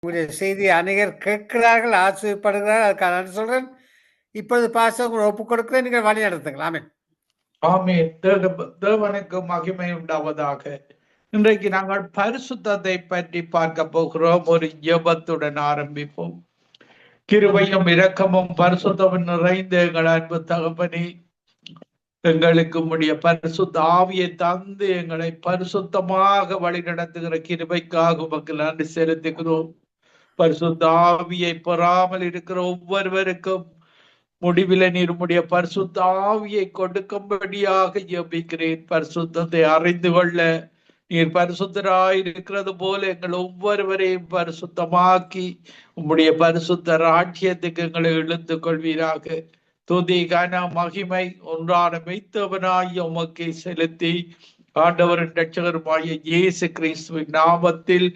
உங்களுடைய செய்தியை அநேகர் கேட்கிறார்கள், ஆச்சரியப்படுகிறார்கள். அதுக்காக நான் சொல்றேன். இப்பொழுது பாஸ்டர் உங்களை ஒப்புக் கொடுக்கிறேன். நீங்கள் வழி நடத்துங்கள். ஆமென். ஆமென். தேவனுக்கு மகிமை உண்டாவதாக. இன்றைக்கு நாங்கள் பரிசுத்தத்தை பற்றி பார்க்க போகிறோம். ஒரு ஜெபத்துடன் ஆரம்பிப்போம். கிருபையும் இரக்கமும் பரிசுத்தமும் நிறைந்த எங்கள் அன்பு தகப்பனே, எங்களுக்கு உம்முடைய பரிசுத்த ஆவியை தந்து எங்களை பரிசுத்தமாக வழி நடத்துகிற கிருபைக்காக உமக்கு நன்றி செலுத்துகிறோம். பரிசுத்த ஆவியை பெறாமல் இருக்கிற ஒவ்வொருவருக்கும் முடிவில நீர் உம்முடைய பரிசுத்த ஆவியை கொடுக்கும்படியாக ஜெபிக்கிறேன். பரிசுத்தத்தை அறிந்து கொள்ள நீர் பரிசுத்தராய் இருக்கிறது போல எங்கள் ஒவ்வொருவரையும் பரிசுத்தமாக்கி உம்முடைய பரிசுத்த ராஜ்யத்துக்கு எங்களை இழுத்து கொள்வீராக. துதி கன மகிமை ஒன்றான மெய்த்தவனாய் உமக்கை செலுத்தி ஆண்டவரின் இரட்சகருமாகிய இயேசு கிறிஸ்துவின் நாமத்தில்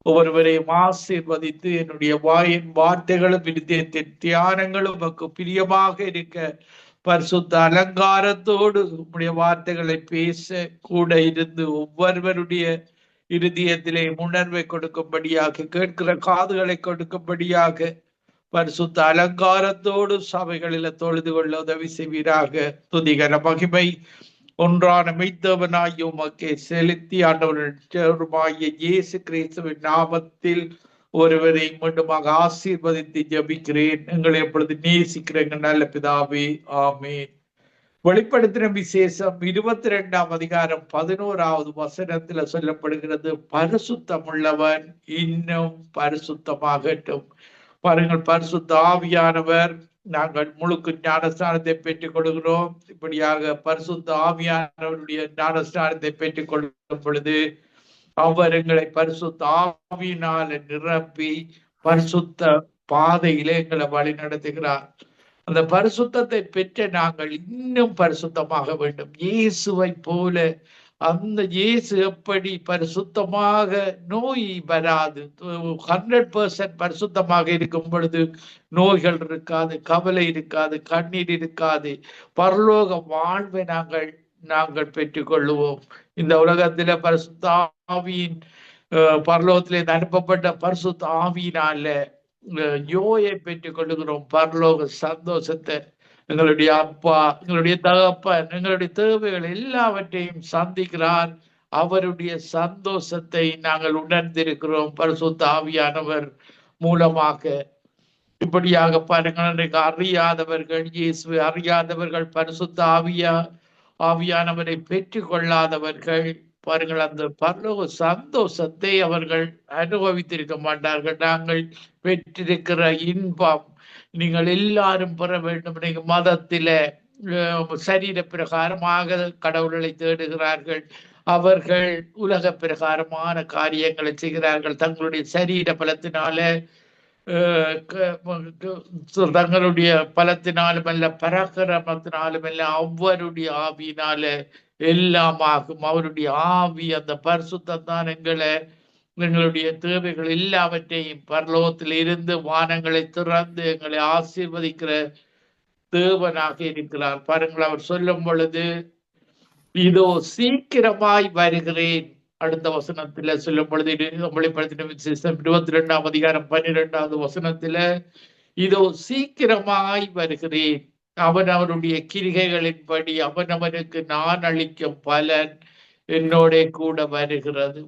ஒவ்வொருவரையும் ஆசீர்வதித்து என்னுடைய வாயின் வார்த்தைகளும் இருதயத்தின் தியானங்களும் உமக்கு பிரியமாக இருக்க பரிசுத்த அலங்காரத்தோடு உம்முடைய வார்த்தைகளை பேச கூட இருந்து ஒவ்வொருவருடைய இருதயத்திலே உணர்வை கொடுக்கும்படியாக, கேட்கிற காதுகளை கொடுக்கும்படியாக பரிசுத்த அலங்காரத்தோடு சபைகளில தொழுது கொள்ள உதவி செய்வீராக. துதிகர மகிமை ஒன்றான மெய்த்தவனாகிய உமக்கே செலுத்தி ஆண்டவருமாகிய இயேசு கிறிஸ்துவின் நாமத்தில் ஒருவரை மீண்டுமாக ஆசீர்வதித்து ஜபிக்கிறேன். எங்களை எப்பொழுது நேசிக்கிற எங்கள் நல்ல பிதாவே, ஆமென். வெளிப்படுத்தின விசேஷம் 22ஆம் அதிகாரம் 11வது வசனத்துல சொல்லப்படுகிறது, பரிசுத்தமுள்ளவன் இன்னும் பரிசுத்தமாகட்டும். பாருங்கள், பரிசுத்த ஆவியானவர், நாங்கள் முழுக்கு ஞானஸ்நானத்தை பெற்றுக் கொள்கிறோம். இப்படியாக பரிசுத்த ஆவியானவருடைய ஞானஸ்நானத்தை பெற்றுக் கொள்ளும் பொழுது அவர் எங்களை பரிசுத்த ஆவியினால நிரப்பி பரிசுத்த பாதையிலே எங்களை வழி நடத்துகிறார். அந்த பரிசுத்தத்தை பெற்ற நாங்கள் இன்னும் பரிசுத்தமாக வேண்டும். இயேசுவை போல, அந்த இயேசு எப்படி பரிசுத்தமாக, நோய் வராது, 100% பரிசுத்தமாக இருக்கும் பொழுது நோய்கள் இருக்காது, கவலை இருக்காது, கண்ணீர் இருக்காது, பரலோக வாழ்வை நாங்கள் பெற்றுக்கொள்ளுவோம். இந்த உலகத்தில பரிசுத்த ஆவியின் பரலோகத்திலே அனுப்பப்பட்ட பரிசுத்த ஆவியினால யோயை பெற்றுக் கொள்ளுகிறோம். பரலோக சந்தோஷத்தை, எங்களுடைய அப்பா, எங்களுடைய தகப்பன் எங்களுடைய தேவைகள் எல்லாவற்றையும் சந்திக்கிறார். அவருடைய சந்தோஷத்தை நாங்கள் உணர்ந்திருக்கிறோம் பரிசுத்த ஆவியானவர் மூலமாக. இப்படியாக பாருங்கள், அறியாதவர்கள், இயேசுவை அறியாதவர்கள், பரிசுத்த ஆவியானவரை பெற்றுக் கொள்ளாதவர்கள், பாருங்கள், அந்த பரலோக சந்தோஷத்தை அவர்கள் அனுபவித்திருக்க மாட்டார்கள். நாங்கள் பெற்றிருக்கிற இன்பம் நீங்கள் எல்லாரும் பெற வேண்டும். நீங்க மதத்தில சரீர பிரகாரமாக கடவுள்களை தேடுகிறார்கள். அவர்கள் உலக பிரகாரமான காரியங்களை செய்கிறார்கள். தங்களுடைய சரீர பலத்தினால, தங்களுடைய பலத்தினாலும் அல்ல, பராக்கிரமத்தினாலும் அல்ல, அவருடைய ஆவியினால எல்லாம் ஆகும். அவருடைய ஆவி, அந்த பரிசுத்தம் தான் எங்களுடைய தேவைகள் எல்லாவற்றையும் பரலோகத்தில் இருந்து வானங்களை திறந்து எங்களை ஆசீர்வதிக்கிற தேவனாக இருக்கிறார். பாருங்கள், அவர் சொல்லும் பொழுது, இதோ சீக்கிரமாய் வருகிறேன். அடுத்த வசனத்துல சொல்லும் பொழுது, வெளிப்படுத்தின விசேஷம் 22ஆம் அதிகாரம் 12வது வசனத்துல, இதோ சீக்கிரமாய் வருகிறேன், அவனவருடைய கிரிகைகளின்படி அவனவனுக்கு நான் அளிக்கும் பலன் என்னோட கூட வருகிறது.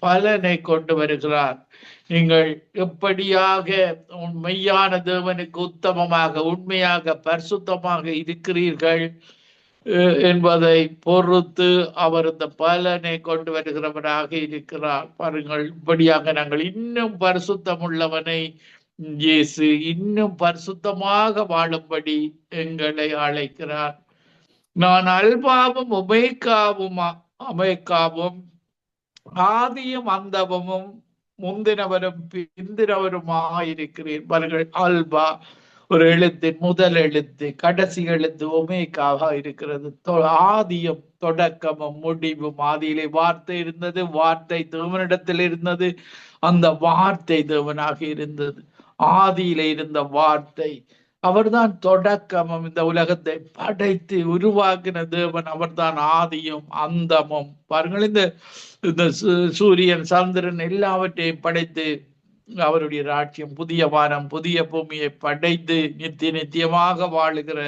பலனை கொண்டு வருகிறார். நீங்கள் எப்படியாக மெய்யான தேவனுக்கு உத்தமமாக, உண்மையாக, பரிசுத்தமாக இருக்கிறீர்கள் என்பதை பொறுத்து அவர் இந்த பலனை கொண்டு வருகிறவராக இருக்கிறார். பாருங்கள், இப்படியாக நாங்கள் இன்னும் பரிசுத்தம் உள்ளவனை இயேசு இன்னும் பரிசுத்தமாக வாழும்படி எங்களை அழைக்கிறார். நான் அல்பாவும் ஒமேகாவும் ஆதியும் அந்தமும் முந்தினவரும் பிந்தினவருமாயிருக்கிறேன். பாருங்கள், அல்பா ஒரு எழுத்தின் முதல் எழுத்து, கடைசி எழுத்து ஒமேகாவா இருக்கிறது. ஆதியும் தொடக்கமும் முடிவும். ஆதியிலே வார்த்தை இருந்தது, வார்த்தை தேவனிடத்தில் இருந்தது, அந்த வார்த்தை தேவனாக இருந்தது. ஆதியிலே இருந்த வார்த்தை, அவர்தான் தொடக்கமும். இந்த உலகத்தை படைத்து உருவாக்கின தேவன் அவர்தான் ஆதியும் அந்தமும். பாருங்கள், இந்த சூரியன், சந்திரன் எல்லாவற்றையும் படைத்து அவருடைய ராஜ்யம் புதிய வானம் புதிய பூமியை படைத்து நித்தியமாக வாழுகிற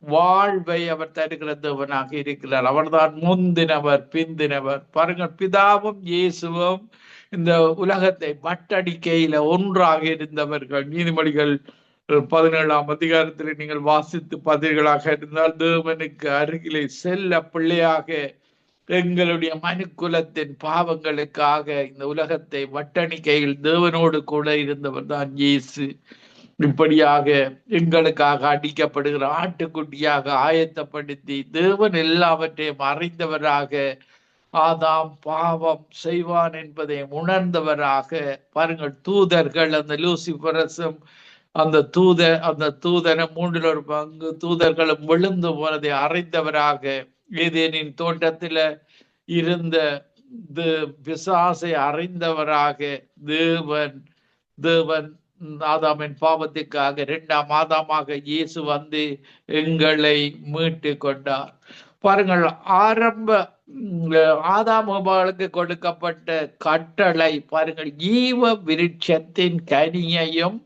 வாழ்வை அவர் தருகிற தேவனாக இருக்கிறார். அவர்தான் முந்தினவர் பிந்தினவர். பாருங்கள், பிதாவும் இயேசுவும் இந்த உலகத்தை வட்டடிக்கையில ஒன்றாக இருந்தவர்கள். நீதிமொழிகள் 17ஆம் அதிகாரத்தில் நீங்கள் வாசித்து பதிர்களாக இருந்தால், தேவனுக்கு அருகிலே செல்ல பிள்ளையாக எங்களுடைய மனுக்குலத்தின் பாவங்களுக்காக இந்த உலகத்தை வட்டணிக்கையில் தேவனோடு கூட இருந்தவர் தான் இயேசு. இப்படியாக எங்களுக்காக அடிக்கப்படுகிற ஆட்டுக்குட்டியாக ஆயத்தப்படுத்தி தேவன் எல்லாவற்றையும் அறிந்தவராக, ஆதாம் பாவம் செய்வான் என்பதை உணர்ந்தவராக, பாருங்கள், தூதர்கள் அந்த லூசிபரசும் அந்த தூதனை 3/4 தூதர்களும் விழுந்து போனதை அறிந்தவராக, ஏதேனின் தோட்டத்தில இருந்த பிசாசை அறிந்தவராக, தேவன் ஆதாமின் பாவத்துக்காக 2ஆம் ஆதாமாக இயேசு வந்து எங்களை மீட்டு கொண்டார். பாருங்கள், ஆதாமுக்கு கொடுக்கப்பட்ட கட்டளை பாருங்கள், ஈவ விருட்சத்தின் கனியையும்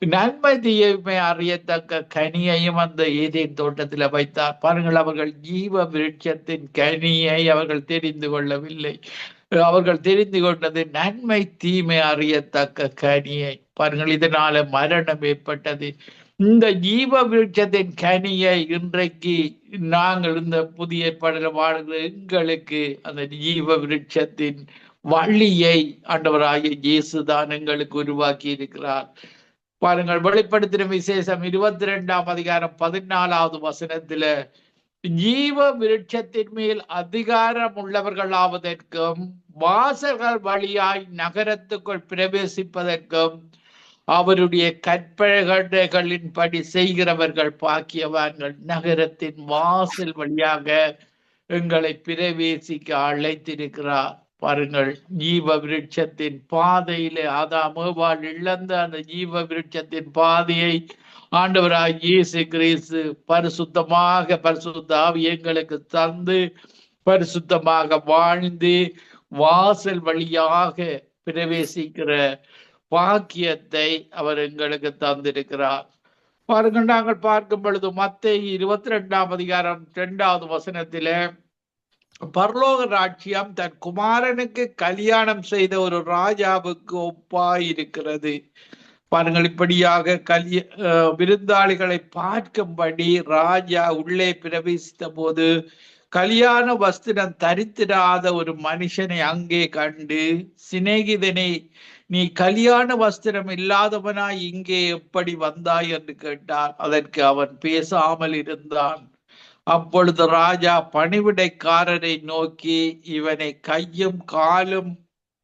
நன்மை தீமை அறியத்தக்க கனியையும் அந்த ஏதேன் தோட்டத்தில் வைத்தார். பாருங்கள், அவர்கள் ஜீவ விருட்சத்தின் கனியை அவர்கள் தெரிந்து கொள்ளவில்லை. அவர்கள் தெரிந்து கொண்டது நன்மை தீமை அறியத்தக்க கனியை. பாருங்கள், இதனால மரணம் ஏற்பட்டது. இந்த ஜீவ விருட்சத்தின் கனியை இன்றைக்கு நாங்கள் இந்த புதிய ஏற்பாடுல வாழ்கிற எங்களுக்கு அந்த ஜீவ விருட்சத்தின் வழியை ஆண்டவராகிய இயேசுதான் எங்களுக்கு உருவாக்கி இருக்கிறார். பாருங்கள், வெளிப்படுத்தின விசேஷம் 22ஆம் அதிகாரம் 14வது வசனத்துல, ஜீவ விருட்சத்தின் மேல் அதிகாரம் உள்ளவர்களாவதற்கும் வாசல்கள் வழியாய் நகரத்துக்குள் பிரவேசிப்பதற்கும் அவருடைய கற்பனைகளின்படி செய்கிறவர்கள் பாக்கியவான்கள். நகரத்தின் வாசல் வழியாக எங்களை பிரவேசிக்க அழைத்திருக்கிறார். பாருங்கள், ஜீவ விருட்சத்தின் பாதையிலே ஆதாம் ஏவாள் இழந்த அந்த ஜீவ விருட்சத்தின் பாதையை ஆண்டவராய் இயேசு கிறிஸ்து பரிசுத்த ஆவி எங்களுக்கு தந்து பரிசுத்தமாக வாழ்ந்து வாசல் வழியாக பிரவேசிக்கிற பாக்கியத்தை அவர் எங்களுக்கு தந்திருக்கிறார். பாருங்கள், நாங்கள் பார்க்கும் பொழுது மத்தேயு 22ஆம் அதிகாரம் 2வது வசனத்தில, பரலோக ராஜ்யம் தன் குமாரனுக்கு கல்யாணம் செய்த ஒரு ராஜாவுக்கு ஒப்பாயிருக்கிறது. பாருங்கள், இப்படியாக விருந்தாளிகளை பார்க்கும்படி ராஜா உள்ளே பிரவேசித்த போது கல்யாண வஸ்திரம் தரித்திராத ஒரு மனுஷனை அங்கே கண்டு, சிநேகிதனை, நீ கல்யாண வஸ்திரம் இல்லாதவனாய் இங்கே எப்படி வந்தாய் என்று கேட்டார். அதற்கு அவன் பேசாமல் இருந்தான். அப்பொழுது ராஜா பணிவிடைக்காரரை நோக்கி, இவனை கையும் காலும்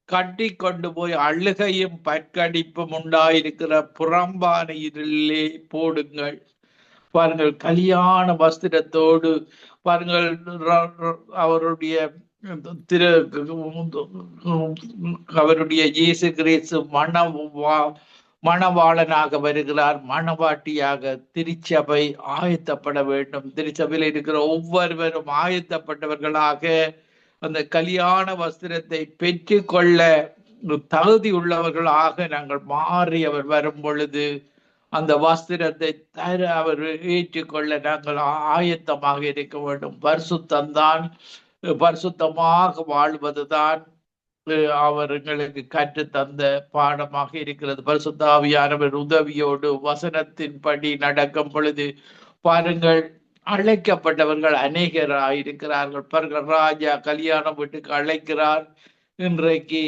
கட்டி கொண்டு போய் அழுகையும் பற்கடிப்பும் உண்டாயிருக்கிற புறம்பான இருளிலே போடுங்கள். பாருங்கள், கல்யாண வஸ்திரத்தோடு பாருங்கள், அவருடைய இயேசு கிறிஸ்து மணவாளனாக வருகிறார். மணவாட்டியாக திருச்சபை ஆயத்தப்பட வேண்டும். திருச்சபையில் இருக்கிற ஒவ்வொருவரும் ஆயத்தப்பட்டவர்களாக அந்த கல்யாண வஸ்திரத்தை பெற்று கொள்ள தகுதி உள்ளவர்களாக நாங்கள் மாறி அவர் வரும் பொழுது அந்த வஸ்திரத்தை தர அவர் ஏற்றுக்கொள்ள நாங்கள் ஆயத்தமாக இருக்க வேண்டும். பரிசுத்தமாக வாழ்வதுதான் அவர்களுக்கு கற்று தந்த பாடமாக இருக்கிறது. பரிசுத்த ஆவியானவர் உதவியோடு வசனத்தின்படி நடக்கும் பொழுது பாருங்கள், அழைக்கப்பட்டவர்கள் அநேகராயிருக்கிறார்கள். பாருங்கள், ராஜா கல்யாணம் வீட்டுக்கு அழைக்கிறார். இன்றைக்கு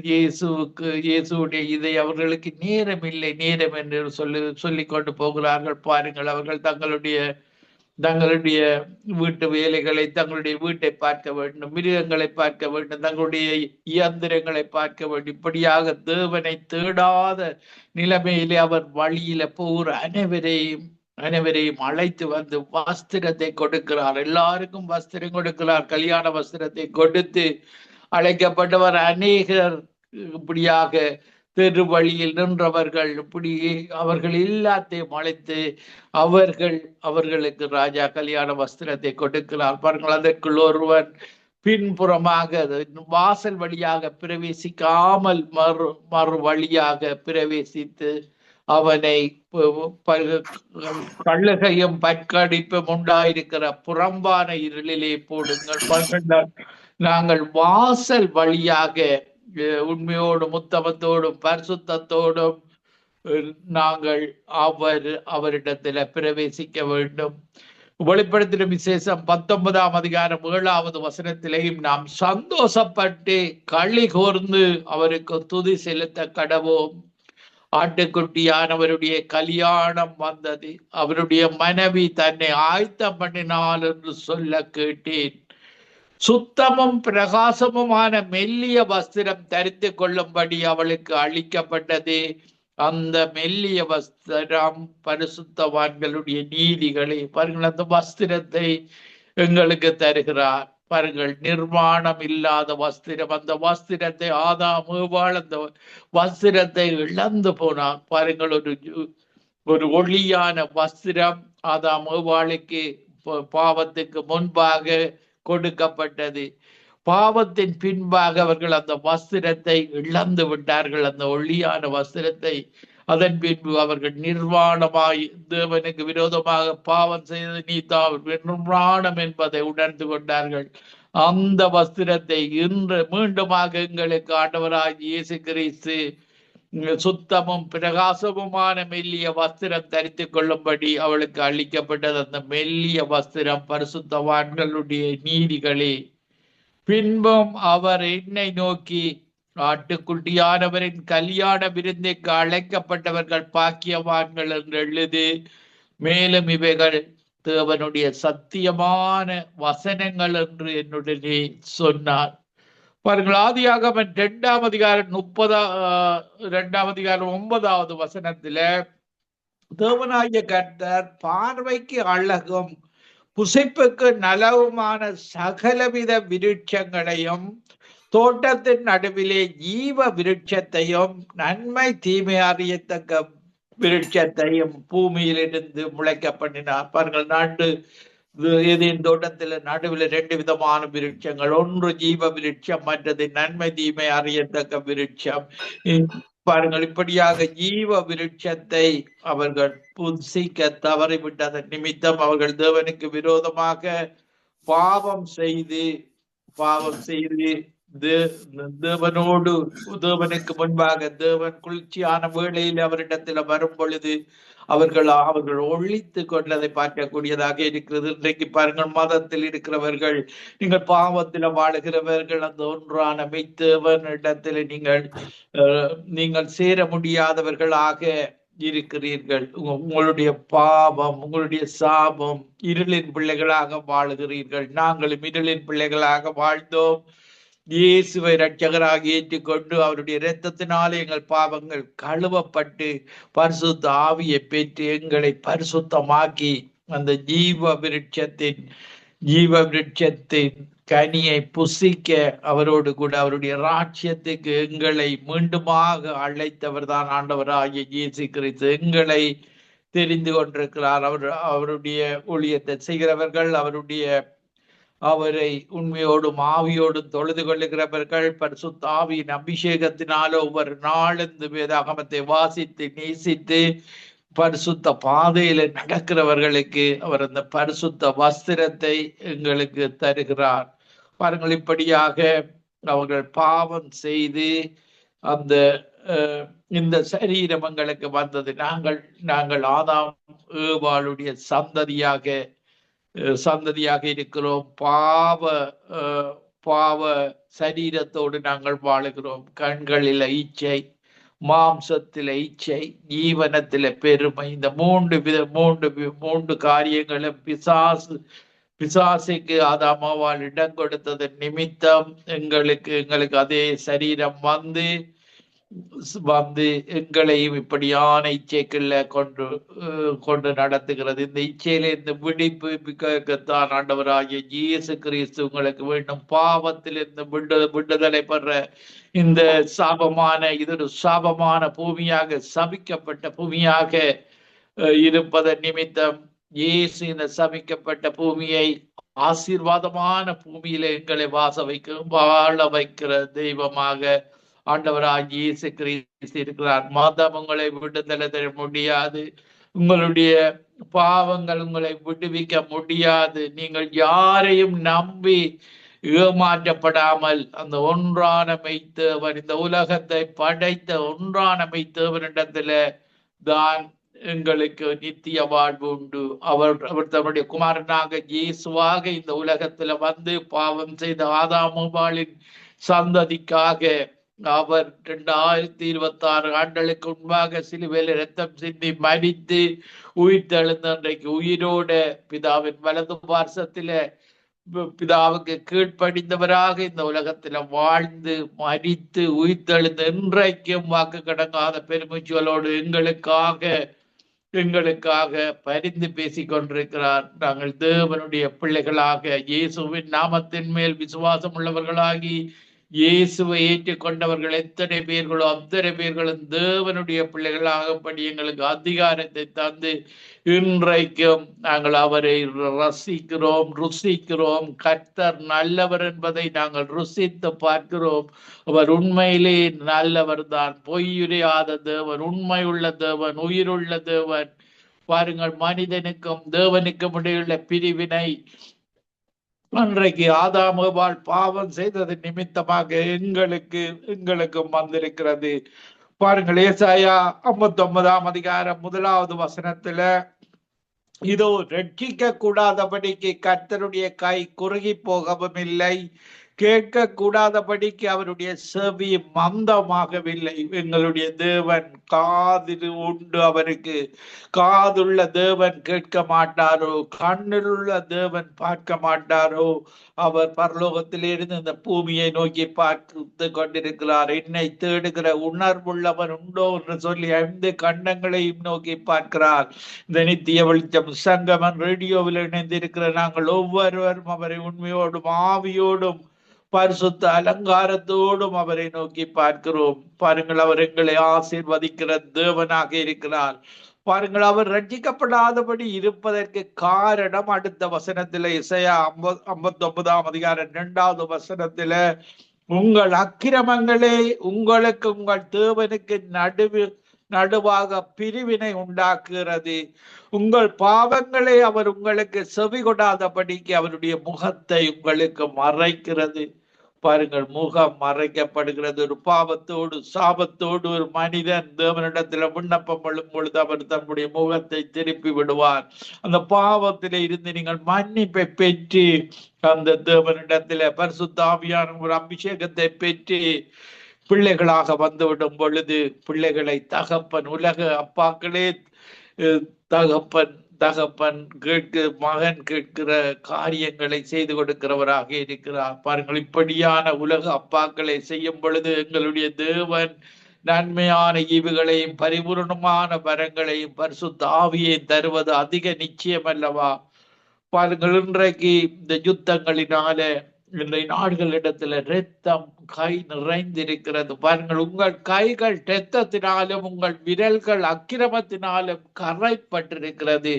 இயேசுவுடைய இதை அவர்களுக்கு நேரம் இல்லை, நேரம் என்று சொல்லிக் கொண்டு போகிறார்கள். பாருங்கள், அவர்கள் தங்களுடைய வீட்டு வேலைகளை, தங்களுடைய வீட்டை பார்க்க வேண்டும், மிருகங்களை பார்க்க வேண்டும், தங்களுடைய இயந்திரங்களை பார்க்க வேண்டும். இப்படியாக தேவனை தேடாத நிலைமையிலே அவர் வழியில போகிற அனைவரையும் அழைத்து வந்து வஸ்திரத்தை கொடுக்கிறார். எல்லாருக்கும் வஸ்திரம் கொடுக்கிறார். கல்யாண வஸ்திரத்தை கொடுத்து அழைக்கப்பட்டவர் அநேகர். இப்படியாக தெரு வழியில் நின்றவர்கள் இப்படி அவர்கள் எல்லாத்தையும் அழைத்து அவர்களுக்கு ராஜா கல்யாண வஸ்திரத்தை கொடுக்கிறார். பாருங்கள், அதற்குள் ஒருவன் பின்புறமாக வாசல் வழியாக பிரவேசிக்காமல் மறு வழியாக பிரவேசித்து அவனை கழுகையும் பற்கடிப்பும் உண்டாயிருக்கிற புறம்பான இருளிலே போடுங்கள். நாங்கள் வாசல் வழியாக உண்மையோடும் உத்தமத்தோடும் பரிசுத்தத்தோடும் நாங்கள் அவரிடத்துல பிரவேசிக்க வேண்டும். வெளிப்படுத்தின விசேஷம் 19ஆம் அதிகாரம் 7வது வசனத்திலேயும் நாம் சந்தோஷப்பட்டு களி கூர்ந்து அவருக்கு துதி செலுத்த கடவோம். ஆட்டுக்குட்டியானவருடைய கல்யாணம் வந்தது, அவருடைய மனைவி தன்னை ஆயத்தம் பண்ணினாள் என்று சொல்ல கேட்டேன். சுத்தமும் பிரகாசமுமான மெல்லிய வஸ்திரம் தரித்து கொள்ளும்படி அவளுக்கு அளிக்கப்பட்டது. அந்த மெல்லிய வஸ்திரம் பரிசுத்தவான்களுடைய நீதிகளை பாருங்கள். அந்த வஸ்திரத்தை எங்களுக்கு தருகிறார் பாருங்கள். நிர்வாணம் இல்லாத வஸ்திரம். அந்த வஸ்திரத்தை ஆதாம் ஏவாள் அந்த வஸ்திரத்தை இழந்து போனார் பாருங்கள். ஒரு ஒளியான வஸ்திரம் ஆதாம் ஏவாளுக்கு பாவத்துக்கு முன்பாக கொடுக்கப்பட்டது. பாவத்தின் பின்பாக அவர்கள் அந்த வஸ்திரத்தை இழந்து விட்டார்கள், அந்த ஒளியான வஸ்திரத்தை. அதன் பின்பு அவர்கள் நிர்வாணமாய் தேவனுக்கு விரோதமாக பாவம் செய்து நிர்வாணம் என்பதை உணர்ந்து கொண்டார்கள். அந்த வஸ்திரத்தை இன்று மீண்டுமாக எங்களுக்கு ஆண்டவராகிய இயேசு கிறிஸ்து சுத்தமும் பிரகாசமுமான மெல்லிய வஸ்திரம் தரித்து கொள்ளும்படி அவளுக்கு அளிக்கப்பட்டது. அந்த மெல்லிய வஸ்திரம் பரிசுத்தவான்களுடைய நீதிகளே. பின்பும் அவர் என்னை நோக்கி, ஆட்டுக்குட்டியானவரின் கல்யாண விருந்துக்கு அழைக்கப்பட்டவர்கள் பாக்கியவான்கள் என்று எழுது. மேலும் இவைகள் தேவனுடைய சத்தியமான வசனங்கள் என்று என்னுடனே சொன்னார். பாருங்கள், ஆதியாகமம் 2ஆம் அதிகாரம் 9வது வசனத்துல தேவனாகிய கர்த்தர் பார்வைக்கு அழகும் புசிப்புக்கு நலவுமான சகலவித விருட்சங்களையும் தோட்டத்தின் நடுவிலே ஜீவ விருட்சத்தையும் நன்மை தீமை அறியத்தக்க விருட்சத்தையும் பூமியிலிருந்து முளைக்க பண்ணினார். பாருங்கள், ஏதேன் தோட்டத்தில் நடுவில் 2 விதமான விருட்சங்கள். ஒன்று ஜீவ விருட்சம், மற்றது நன்மை தீமை அறியத்தக்க விருட்சம். பாருங்கள், இப்படியாக ஜீவ விருட்சத்தை அவர்கள் புசிக்க தவறிவிட்டதன் நிமித்தம் அவர்கள் தேவனுக்கு விரோதமாக பாவம் செய்து தேவனுக்கு முன்பாக தேவன் குளிர்ச்சியான வேளையில் அவரிடத்தில் வரும் பொழுது அவர்கள் ஒழித்து கொண்டதை பார்க்கக்கூடியதாக இருக்கிறது. இன்றைக்கு பாருங்கள், மதத்தில் இருக்கிறவர்கள், நீங்கள் பாவத்தில் வாழுகிறவர்கள், அந்த ஒன்றான மெய்த்தேவன் இடத்தில் நீங்கள் சேர முடியாதவர்களாக இருக்கிறீர்கள். உங்களுடைய பாவம், உங்களுடைய சாபம், இருளின் பிள்ளைகளாக வாழுகிறீர்கள். நாங்களும் இருளின் பிள்ளைகளாக வாழ்ந்தோம். இயேசுவை இரட்சகராக ஏற்றுக்கொண்டு அவருடைய இரத்தத்தினாலே எங்கள் பாவங்கள் கழுவப்பட்டு பரிசுத்த ஆவியை பெற்று எங்களை பரிசுத்தமாக்கி அந்த ஜீவ விருட்சத்தின் கனியை புசிக்க அவரோடு கூட அவருடைய ராஜ்யத்துக்கு எங்களை மீண்டுமாக அழைத்தவர் தான் ஆண்டவராகிய இயேசு கிறிஸ்து. எங்களை தெரிந்து கொண்டிருக்கிறார். அவருடைய ஊழியத்தை செய்கிறவர்கள், அவரை உண்மையோடும் ஆவியோடும் தொழுது கொள்ளுகிறவர்கள், பரிசுத்த ஆவியின் அபிஷேகத்தினால ஒவ்வொரு நாளும் இந்த வேதாகமத்தை வாசித்து நேசித்து பரிசுத்த பாதையில நடக்கிறவர்களுக்கு அவர் அந்த பரிசுத்த வஸ்திரத்தை எங்களுக்கு தருகிறார். பாருங்கள், இப்படியாக அவர்கள் பாவம் செய்து இந்த சரீரம் எங்களுக்கு வந்தது. நாங்கள் ஆதாம் ஏவாளுடைய சந்ததியாக இருக்கிறோம். பாவ சரீரத்தோடு நாங்கள் வாழுகிறோம். கண்களில் இச்சை, மாம்சத்தில இச்சை, ஜீவனத்தில பெருமை, இந்த மூன்று காரியங்களும் பிசாசுக்கு ஆதாமாவால் இடம் கொடுத்தது நிமித்தம் எங்களுக்கு அதே சரீரம் வந்து எங்களையும் இப்படியான இச்சைக்குள்ள கொண்டு நடத்துகிறது. இந்த இச்சையில இந்த விடுவிப்புத்தான் ஆண்டவராகிய இயேசு கிறிஸ்து உங்களுக்கு வேண்டும். பாவத்திலிருந்து விடுதலை பெற இந்த இது ஒரு சாபமான பூமியாக, சபிக்கப்பட்ட பூமியாக இருப்பதன் நிமித்தம் இயேசு இந்த சபிக்கப்பட்ட பூமியை ஆசீர்வாதமான பூமியில எங்களை வாழ வைக்கிற தெய்வமாக ஆண்டவராகிய இயேசு கிறிஸ்து இருக்கிறார். மதம் உங்களை விடுதலை தர முடியாது. உங்களுடைய பாவங்கள் உங்களை விடுவிக்க முடியாது. நீங்கள் யாரையும் நம்பி ஏமாற்றப்படாமல் அந்த ஒன்றான மெய்த்தேவன், இந்த உலகத்தை படைத்த ஒன்றான மெய்த்தேவனிடத்துல தான் எங்களுக்கு நித்திய வாழ்வு உண்டு. அவர் தன்னுடைய குமாரனாக இயேசுவாக இந்த உலகத்துல வந்து பாவம் செய்த ஆதாமுபாலின் சந்ததிக்காக அவர் 2026 ஆண்டுகளுக்கு முன்பாக சிலுவையில் ரத்தம் சிந்தி மரித்து உயிர்த்தெழுந்த அன்றைக்கு உயிரோட பிதாவின் வலது பார்சத்தில பிதாவுக்கு கீழ்ப்படிந்தவராக இந்த உலகத்துல வாழ்ந்து மரித்து உயிர்த்தெழுந்த இன்றைக்கும் வாக்கு கடங்காத பெருமிச்சுவலோடு எங்களுக்காக பரிந்து பேசிக் கொண்டிருக்கிறார். நாங்கள் தேவனுடைய பிள்ளைகளாக இயேசுவின் நாமத்தின் மேல் விசுவாசம் உள்ளவர்களாகி இயேசுவை ஏற்றுக்கொண்டவர்கள் எத்தனை பேர்களோ அத்தனை பேர்களும் தேவனுடைய பிள்ளைகளாகப்படி எங்களுக்கு அதிகாரத்தை தந்து இன்றைக்கும் நாங்கள் அவரை ருசிக்கிறோம். கர்த்தர் நல்லவர் என்பதை நாங்கள் ருசித்து பார்க்கிறோம். அவர் உண்மையிலே நல்லவர் தான், பொய்யுரையாத தேவன், உண்மையுள்ள தேவன், உயிருள்ள தேவன். பாருங்கள், மனிதனுக்கும் தேவனுக்கும் இடையுள்ள பிரிவினை அன்றைக்கு ஆதாமுவால் பாவம் செய்தது நிமித்தமாக எங்களுக்கும் வந்திருக்கிறது. பாருங்கள், ஏசாயா 59ஆம் அதிகாரம் 1வது வசனத்துல, இதோ ரட்சிக்க கூடாதபடிக்கு கர்த்தருடைய கை குறுகி போகவும் இல்லை, கேட்க கூடாதபடிக்கு அவருடைய செவி மந்தமாகவில்லை. எங்களுடைய தேவன் காதில் உண்டு, அவருக்கு காதுள்ள தேவன் கேட்க மாட்டாரோ? கண்ணிலுள்ள தேவன் பார்க்க மாட்டாரோ? அவர் பரலோகத்திலிருந்து இந்த பூமியை நோக்கி பார்த்து கொண்டிருக்கிறார். என்னை தேடுகிற உணர்வுள்ளவன் உண்டோ என்று சொல்லி 5 கண்டங்களையும் நோக்கி பார்க்கிறார். இந்த நித்திய வெளிச்சம் சங்கமன் ரேடியோவில் இணைந்திருக்கிற நாங்கள் ஒவ்வொருவரும் அவரை உண்மையோடும் ஆவியோடும் பரிசுத்த அலங்காரத்தோடும் அவரை நோக்கி பார்க்கிறோம். பாருங்கள், அவர் எங்களை ஆசீர்வதிக்கிற தேவனாக இருக்கிறார். பாருங்கள், அவர் ரட்சிக்கப்படாதபடி இருப்பதற்கு காரணம் அடுத்த வசனத்தில, இசையா 59ஆம் அதிகாரம் 2வது வசனத்தில, உங்கள் அக்கிரமங்களே உங்களுக்கு உங்கள் தேவனுக்கு நடுவாக பிரிவினை உண்டாக்குகிறது. உங்கள் பாவங்களே அவர் உங்களுக்கு செவி கொடாதபடிக்கு அவருடைய முகத்தை உங்களுக்கு மறைக்கிறது. பாருங்கள், முகம் மறைக்கப்படுகிறது. ஒரு பாவத்தோடு சாபத்தோடு ஒரு மனிதன் தேவனிடத்துல விண்ணப்பம் பண்ணும் பொழுது அவர் தன்னுடைய முகத்தை திருப்பி விடுவார். அந்த பாவத்தில இருந்து நீங்கள் மன்னிப்பை பெற்று அந்த தேவனிடத்துல பரிசுத்த ஆவியான ஒரு அபிஷேகத்தை பெற்று பிள்ளைகளாக வந்துவிடும் பொழுது பிள்ளைகளை தகப்பன், உலக அப்பாக்களே தகப்பன் மகன் கேட்கிற காரியங்களை செய்து கொடுக்கிறவராக இருக்கிறார். பாருங்கள், இப்படியான உலக அப்பாக்களை செய்யும் பொழுது எங்களுடைய தேவன் நன்மையான ஈவுகளையும் பரிபூர்ணமான வரங்களையும் பரிசுத்த ஆவியையும் தருவது அதிக நிச்சயம் அல்லவா? பாருங்கள், இன்றைக்கு இந்த யுத்தங்களினால இன்றைய நாடுகளிடத்துல இரத்தம் கை நிறைந்திருக்கிறது. பாருங்கள், உங்கள் கைகள் இரத்தத்தினாலும் உங்கள் விரல்கள் அக்கிரமத்தினாலும் கரைப்பட்டிருக்கிறது.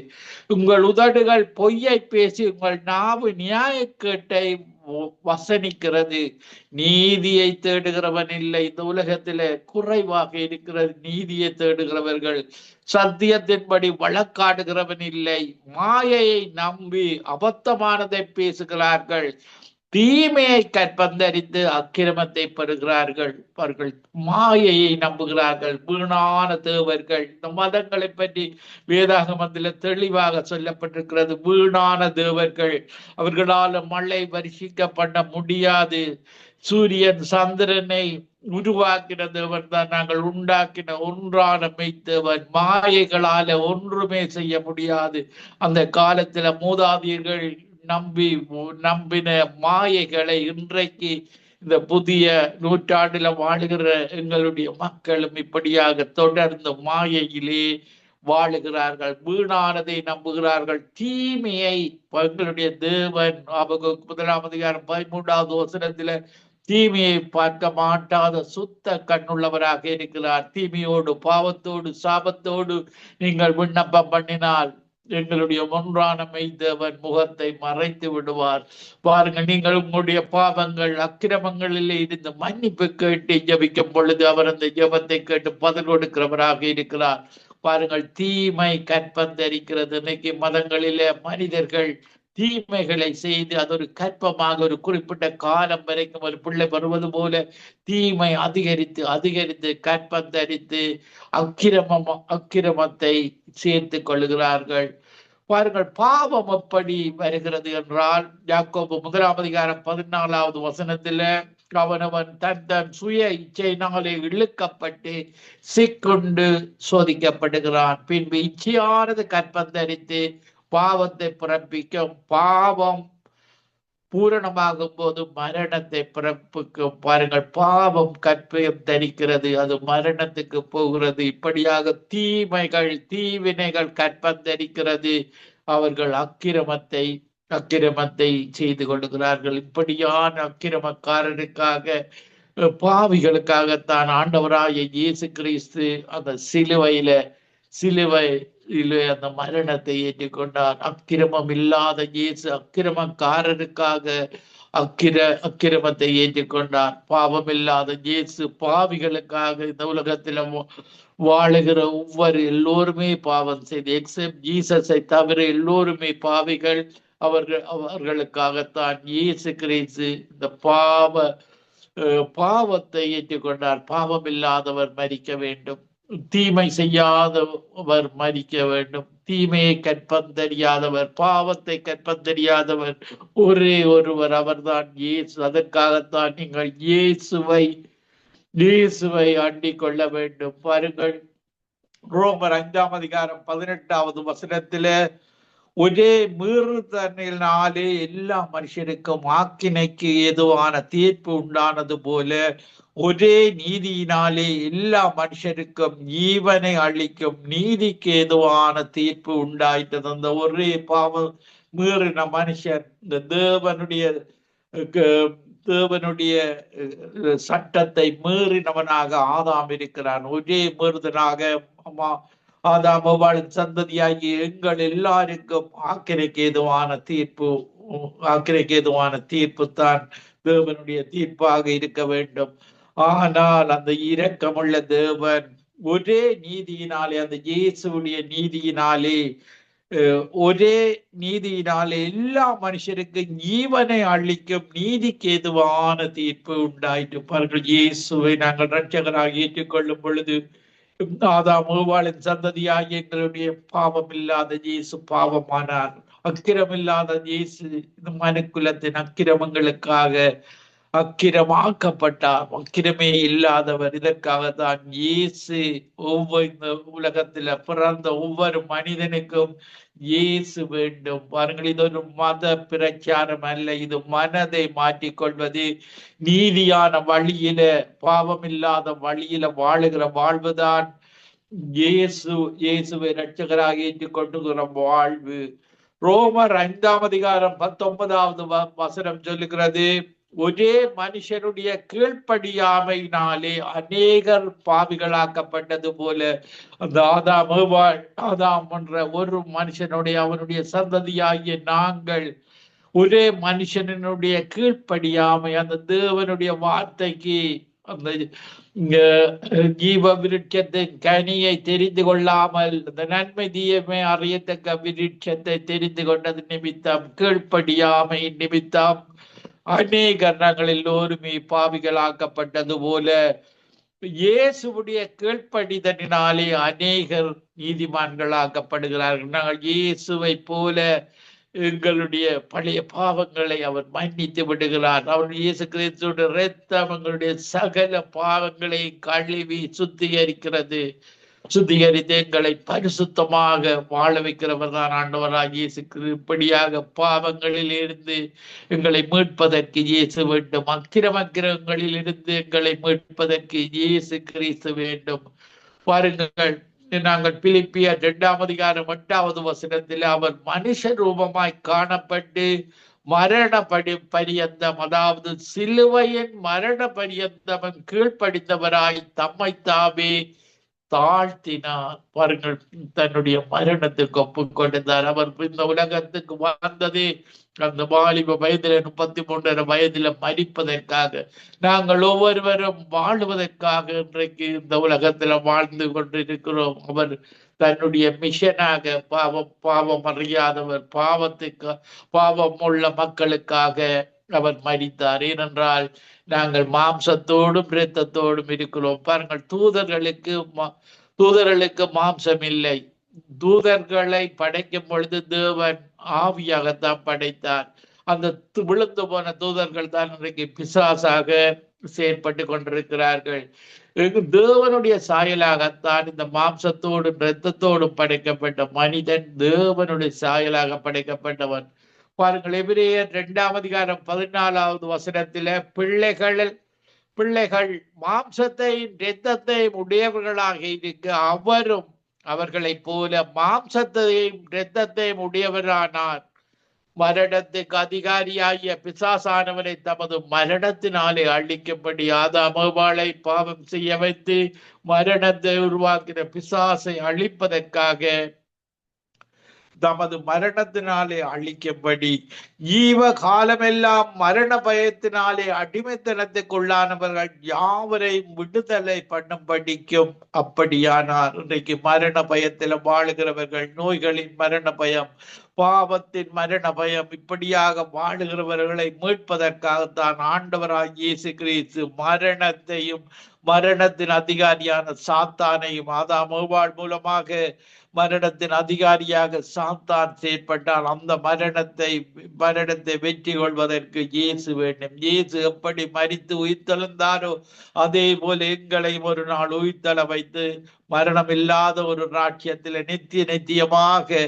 உங்கள் உதடுகள் பொய்யை பேசி உங்கள் நாவு நியாயக்கேட்டை வசனிக்கிறது. நீதியை தேடுகிறவன் இல்லை. இந்த உலகத்தில குறைவாக இருக்கிறது நீதியை தேடுகிறவர்கள். சத்தியத்தின்படி வழக்காடுகிறவன் இல்லை. மாயையை நம்பி அபத்தமானதை பேசுகிறார்கள். தீமையை கற்பந்தரித்து அக்கிரமத்தை பெறுகிறார்கள். அவர்கள் மாயையை நம்புகிறார்கள். வீணான தேவர்கள். இந்த மதங்களை பற்றி வேதாகமத்தில் தெளிவாக சொல்லப்பட்டிருக்கிறது. வீணான தேவர்கள். அவர்களால் மழை வருஷிக்க பண்ண முடியாது. சூரியன் சந்திரனை உருவாக்கின தேவன் தான் நாங்கள் உண்டாக்கின ஒன்றான மெய்த்தேவன். மாயைகளால ஒன்றுமே செய்ய முடியாது. அந்த காலத்துல மூதாதையர்கள் நம்பின மாயைகளை இன்றைக்கு இந்த புதிய நூற்றாண்டுல வாழுகிற எங்களுடைய மக்களும் இப்படியாக தொடர்ந்து மாயையிலே வாழுகிறார்கள். வீணானதை நம்புகிறார்கள். தீமையை எங்களுடைய தேவன் 1ஆம் அதிகாரம் 13வது வசனத்துல தீமையை பார்க்க மாட்டாத சுத்த கண்ணுள்ளவராக இருக்கிறார். தீமையோடு பாவத்தோடு சாபத்தோடு நீங்கள் விண்ணப்பம் பண்ணினால் எங்களுடைய ஒன்றான மெய்தேவன் முகத்தை மறைத்து விடுவார். பாருங்கள், நீங்கள் உங்களுடைய பாவங்கள் அக்கிரமங்களிலே இருந்து மன்னிப்பு கேட்டு ஜெபிக்கும் பொழுது அவர் அந்த ஜெபத்தை கேட்டு பதில் கொடுக்கிறவராக இருக்கிறார். பாருங்கள், தீமை கற்பந்தரிக்கிறது. இன்னைக்கு மதங்களிலே மனிதர்கள் தீமைகளை செய்து அது ஒரு கற்பமாக ஒரு குறிப்பிட்ட காலம் வரைக்கும் ஒரு பிள்ளை வருவது போல தீமை அதிகரித்து அதிகரித்து கற்பந்தரித்து அக்கிரமத்தை சேர்த்து கொள்கிறார்கள். பாருங்கள், பாவம் எப்படி வருகிறது என்றால், யாக்கோபு 1:14 வசனத்துல அவனவன் தன் சுய இச்சையினாலே இழுக்கப்பட்டு சிக்குண்டு சோதிக்கப்படுகிறான். பின்பு இச்சையானது கற்பந்தரித்து பாவத்தை பிறப்பிக்கும். பாவம் பூரணமாகும் போது மரணத்தை பிறப்பிக்கும். பாருங்கள், பாவம் கற்பையும் தரிக்கிறது, அது மரணத்துக்கு போகிறது. இப்படியாக தீவினைகள் கற்பந்தரிக்கிறது. அவர்கள் அக்கிரமத்தை செய்து கொள்கிறார்கள். இப்படியான அக்கிரமக்காரருக்காக பாவிகளுக்காகத்தான் ஆண்டவராகிய இயேசு கிறிஸ்து அந்த சிலுவை அந்த மரணத்தை ஏற்றுக்கொண்டார். அக்கிரமம் இல்லாத இயேசு அக்கிரமக்காரருக்காக அக்கிரமத்தை ஏற்றுக்கொண்டார். பாவம் இல்லாத இயேசு பாவிகளுக்காக இந்த உலகத்தில வாழுகிற எல்லோருமே பாவம் செய்து எக்ஸப்ட் ஜீசஸை தவிர எல்லோருமே பாவிகள். அவர்களுக்காகத்தான் இயேசு கிறிஸ்து இந்த பாவத்தை ஏற்றுக்கொண்டார். பாவம் இல்லாதவர் மரிக்க வேண்டும், தீமை செய்யாதவர் மரிக்க வேண்டும். தீமையை கற்பந்தறியாதவர், பாவத்தை கற்பந்தறியாதவர் ஒரே ஒருவர், அவர்தான் இயேசு. அதற்காகத்தான் நீங்கள் இயேசுவை அண்டிக் கொள்ள வேண்டும். பாருங்கள், ரோமர் 5:18 வசனத்தில ஒரே மீறுதலினாலே எல்லா மனுஷருக்கும் ஆக்கினைக்கு ஏதுவான தீர்ப்பு உண்டானது போல ஒரே நீதியினாலே எல்லா மனுஷருக்கும் ஈவனை அளிக்கும் நீதிக்கு ஏதுவான தீர்ப்பு உண்டாயிட்டது. அந்த ஒரே பாவம் மீறின மனுஷன் இந்த தேவனுடைய சட்டத்தை மீறினவனாக ஆதாம் இருக்கிறான். ஒரே மீறுதலாக ஆதாம் சந்ததியாகி எங்கள் எல்லாருக்கும் ஆக்கினைக்கு ஏதுவான தீர்ப்பு தான் தேவனுடைய தீர்ப்பாக இருக்க வேண்டும். ஆனால் அந்த இரக்கமுள்ள தேவன் ஒரே நீதியினாலே, அந்த இயேசுடைய ஒரே நீதியினாலே எல்லா மனுஷருக்கும் ஈவனை அளிக்கும் நீதிக்கு ஏதுவான தீர்ப்பு உண்டாயிட்டு. பாருங்கள், இயேசுவை நாங்கள் இரட்சகராக ஏற்றுக்கொள்ளும் பொழுது ஆதாம் சந்ததியாகி எங்களுடைய பாவம் இல்லாத இயேசு பாவமானார். அக்கிரமில்லாத இயேசு இந்த மனுக்குலத்தின் அக்கிரமங்களுக்காக அக்கிரமாக்கப்பட்டார். அக்கிரமே இல்லாதவர். இதற்காகத்தான் இயேசு இந்த உலகத்துல பிறந்த ஒவ்வொரு மனிதனுக்கும் இயேசு வேண்டும். பாருங்கள், இது ஒரு மத பிரச்சாரம் அல்ல, இது மனதை மாற்றிக்கொள்வது. நீதியான வழியில, பாவம் இல்லாத வழியில வாழுகிற வாழ்வுதான் இயேசுவை இரட்சகராக ஏற்றுக்கொண்டுகிற வாழ்வு. ரோமர் 5:19 வசனம் சொல்லுகிறது, ஒரே மனுஷனுடைய கீழ்ப்படியாமையினாலே அநேகர் பாவிகளாக்கப்பட்டது போல அந்த ஆதாம் என்ற ஒரு மனுஷனுடைய அவனுடைய சந்ததியாகிய நாங்கள் ஒரே மனுஷனுடைய கீழ்ப்படியாமை, அந்த தேவனுடைய வார்த்தைக்கு, அந்த ஜீவ விருட்சத்தின் கனியை தெரிந்து கொள்ளாமல் அந்த நன்மை தீயமை அறியத்தக்க விருட்சத்தை தெரிந்து கொண்டது நிமித்தம், கீழ்ப்படியாமை நிமித்தம் அநேகர் நாங்கள் எல்லோருமே பாவிகளாக்கப்பட்டது போல இயேசுடைய கீழ்ப்படிதலினாலே அநேகர் நீதிமான்களாக்கப்படுகிறார்கள். நாங்கள் இயேசுவை போல எங்களுடைய பழைய பாவங்களை அவர் மன்னித்து விடுகிறார். அவர் இயேசு கிறிஸ்துவின் இரத்தம் எங்களுடைய சகல பாவங்களை கழுவி சுத்திகரித்து எங்களை பரிசுத்தமாக வாழ வைக்கிறவர் தான் ஆண்டவராக இயேசு. இப்படியாக பாவங்களில் இருந்து எங்களை மீட்பதற்கு இயேசு வேண்டும். அக்கிரமங்களில் இருந்து எங்களை மீட்பதற்கு இயேசு கிறிஸ்து வேண்டும். பாருங்கள், நாங்கள் பிலிப்பியர் 2:8 அவர் மனுஷ ரூபமாய் காணப்பட்டு மரண பரியந்தம், அதாவது சிலுவையின் மரண பரியந்தம் கீழ்ப்படிந்தவராய் தம்மை தாமே தாழ்த்தினார். பாருங்கள், தன்னுடைய மரணத்துக்கு ஒப்புக்கொண்டார். அவர் இந்த உலகத்துக்கு வந்ததே அந்த வாலிப வயதில 33 வயதில மரிப்பதற்காக, நாங்கள் ஒவ்வொருவரும் வாழுவதற்காக இன்றைக்கு இந்த உலகத்துல வாழ்ந்து கொண்டிருக்கிறோம். அவர் தன்னுடைய மிஷனாக பாவம் அறியாதவர், பாவம் உள்ள மக்களுக்காக அவர் மரித்தார். ஏனென்றால் நாங்கள் மாம்சத்தோடும் இரத்தத்தோடும் இருக்கிறோம். பாருங்கள், தூதர்களுக்கு மாம்சம் இல்லை. தூதர்களை படைக்கும் பொழுது தேவன் ஆவியாகத்தான் படைத்தார். அந்த விழுந்து போன தூதர்கள் தான் இன்றைக்கு பிசாசாக செயற்பட்டு கொண்டிருக்கிறார்கள். தேவனுடைய சாயலாகத்தான் இந்த மாம்சத்தோடும் இரத்தத்தோடும் படைக்கப்பட்ட மனிதன் தேவனுடைய சாயலாக படைக்கப்பட்டவன். பாருங்கள், எபிரேயர் 2:14 வசனத்தில பிள்ளைகள் மாம்சத்தையும் இரத்தத்தையும் உடையவர்களாக இருக்க அவரும் அவர்களைப் போல மாம்சத்தையும் இரத்தத்தையும் உடையவரானார். மரணத்துக்கு அதிகாரியாகிய பிசாசானவனை தமது மரணத்தினாலே அழிக்கும்படி ஆதாமேவாளை பாவம் செய்ய வைத்து மரணத்தை உருவாக்கின பிசாசை அழிப்பதற்காக தமது மரணத்தினாலே அழிக்கும்படி ஈவ காலமெல்லாம் மரண பயத்தினாலே அடிமைத்தனத்துக்குள்ளானவர்கள் யாவரையும் விடுதலை பண்ணும்படிக்கும் அப்படியானார். இன்றைக்கு மரண பயத்தில் வாழுகிறவர்கள், நோய்களின் மரண பயம், பாவத்தின் மரண பயம், இப்படியாக வாழுகிறவர்களை மீட்பதற்காகத்தான் ஆண்டவராய் இயேசு கிறிஸ்து மரணத்தையும் மரணத்தின் அதிகாரியான சாத்தானையும் ஆதாமேவாள் மூலமாக மரணத்தின் அதிகாரியாக சாத்தான் செயற்பட்டால் அந்த மரணத்தை வெற்றி கொள்வதற்கு இயேசு வேண்டும். இயேசு எப்படி மரித்து உயிர்த்தெழுந்தாரோ அதே போல எங்களையும் ஒரு நாள் உயிர்த்தெழ வைத்து மரணம் இல்லாத ஒரு ராஜ்யத்தில் நித்தியமாக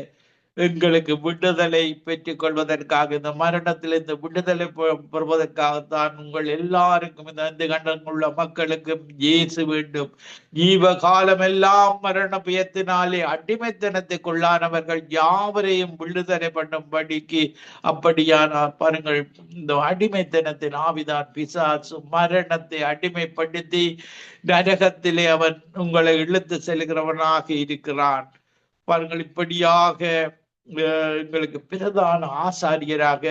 எங்களுக்கு விடுதலை பெற்றுக் கொள்வதற்காக, இந்த மரணத்திலிருந்து விடுதலை பெறுவதற்காகத்தான் உங்கள் எல்லாருக்கும், இந்த 5 கண்டங்களுள்ள மக்களுக்கும் இயேசு வேண்டும். ஜீவ காலமெல்லாம் மரண பயத்தினாலே அடிமைத்தனத்துக்குள்ளானவர்கள் யாவரையும் விடுதலை பண்ணும்படிக்கு அப்படியானார். பாருங்கள், இந்த அடிமைத்தனத்தின் ஆவிதான் பிசாசு. மரணத்தை அடிமைப்படுத்தி நரகத்திலே அவன் உங்களை இழுத்து செல்கிறவனாக இருக்கிறான். பாருங்கள், இப்படியாக எங்களுக்கு பிரதான ஆசாரியராக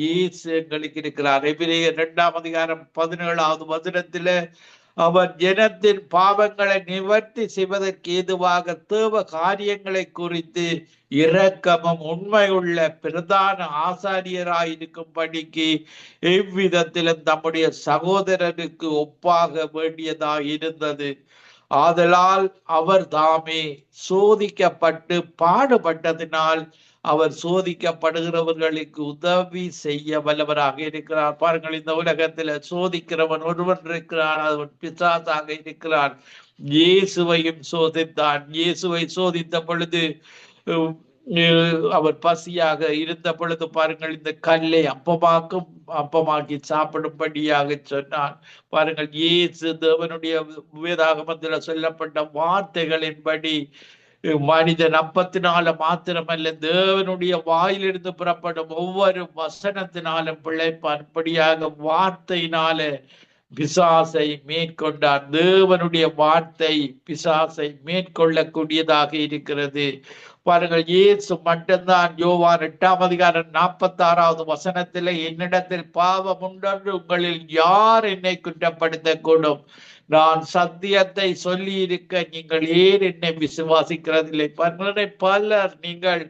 இயேசு எங்களுக்கு இருக்கிறார். எபிரேயர் 2:17 வசனத்தில அவர் ஜனத்தின் பாவங்களை நிவர்த்தி செய்வதற்கு ஏதுவாக தேவ காரியங்களை குறித்து இரக்கமும் உண்மையுள்ள பிரதான ஆசாரியராயிருக்கும்படிக்கு எவ்விதத்திலும் தம்முடைய சகோதரருக்கு ஒப்பாக வேண்டியதாக இருந்தது. ஆதலால் அவர் தாமே சோதிக்கப்பட்டு பாடுபட்டதினால் அவர் சோதிக்கப்படுகிறவர்களுக்கு உதவி செய்ய வல்லவராக இருக்கிறார். பாருங்கள், இந்த உலகத்தில் சோதிக்கிறவன் ஒருவன் இருக்கிறான், அவன் பிசாசாக இருக்கிறான். இயேசுவையும் சோதித்தான். இயேசுவை சோதித்த பொழுது அவர் பசியாக இருந்த பொழுது பாருங்கள், இந்த கல்லை அப்பமாக்கி சாப்பிடும்படியாக சொன்னான். பாருங்கள், இயேசு தேவனுடைய வேதாகமத்தில் சொல்லப்பட்ட வார்த்தைகளின்படி மனிதன் அப்பத்தினால மாத்திரமல்ல தேவனுடைய வாயிலிருந்து புறப்படும் ஒவ்வொரு வசனத்தினாலும் பிழைப்பான். படியாக வார்த்தையினால பிசாசை மேற்கொண்டார். தேவனுடைய வார்த்தை பிசாசை மேற்கொள்ளக்கூடியதாக இருக்கிறது. பாருங்கள், இயேசு மட்டும்தான் யோவான் 8:46 வசனத்திலே என்னிடத்தில் பாவம் உண்டென்று உங்களில் யார் என்னை குற்றப்படுத்த கூடும்? நான் சத்தியத்தை சொல்லி இருக்க நீங்கள் ஏன் என்னை விசுவாசிக்கிறதில்லை? பலர் நீங்கள்